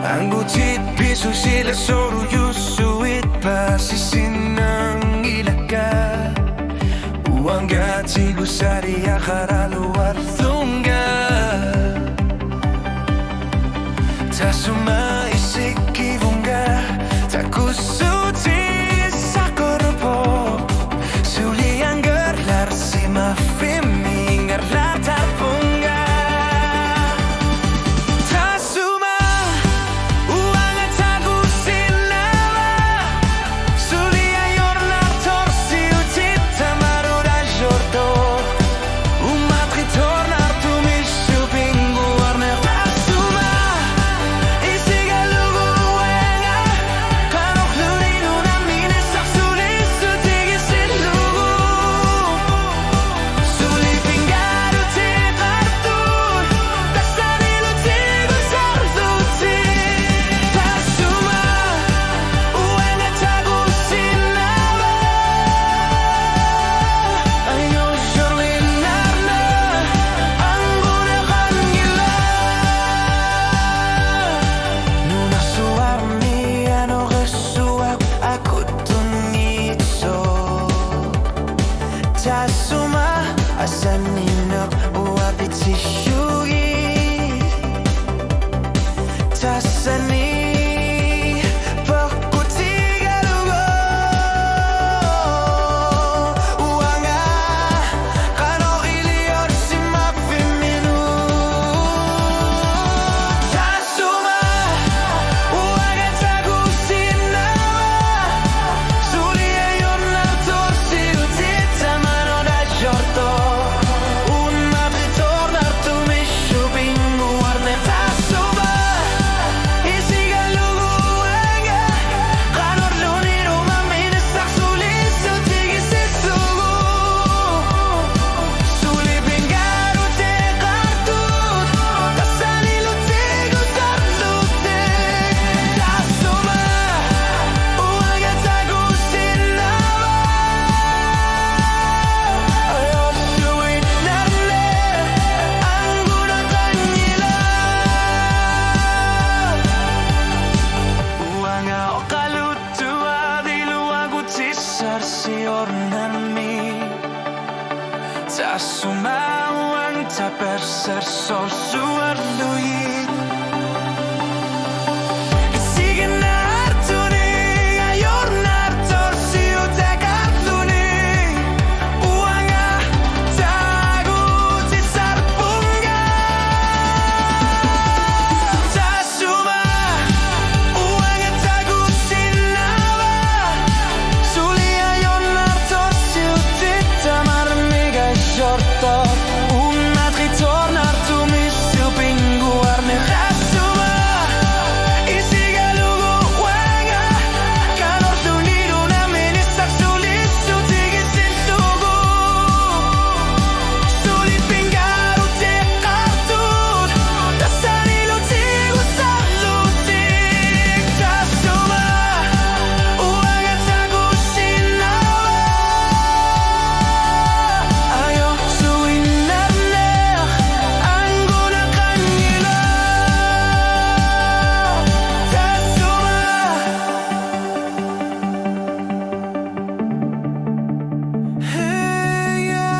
Ang piso sila soruyusuit Pasisinang ilaka Uangga tigu saria karaluar thunga Tasuma isiki bunga Takusuti sakoropo Suli anggar lar sima fimi ngarlar tapunga Tasuma uanga takusinawa Suli ayor lar torsi utita marura jordo Umat ritornar tu mishu pingu arne Tasuma isiga lugu uenga Kanok lurin una mine sak suli sutigi sin lugu Suli pingaru te kartun Tasani lu tigu sarduti Tasuma uenga takusinawa Ayo jorlinarna Anguna kanila Nuna suarmi ano resuak aku tunitso Tasuma asaninok uapitsishugi Tasani pakutigalugo Uanga kanok ilior simapiminu Tasuma uanga takusinawa Suli ayon nartor si utita mano da jorto Una ritornar tu mishu pingu arne Tasuma isiga lugu uanga Kanor lunir umamine sak suli sutigi sisugu Suli pingaru te kartut Tasani lu tigu sarlute Tasuma uanga takusinawa Ayo suit narne Anguna kanila Uanga okalutu adilu aku tisar si ornami Tasuma uang taperser sol suar luit Sige nartuni ayor nartor si ute kartuni Uanga tagu tisar punga Tasuma uanga takusinawa Suli ayon nartor si utita marmiga jorto Una ritornar tu mishu pingu arne Tasuma isiga lugu uanga Kanor lunir una mini sak suli sutigi sintugu Suli pingaru te kartun Tasani lu tigu salutik Tasuma uanga takusinawa Ayo suinarne Anguna kanila Tasuma Hey yeah.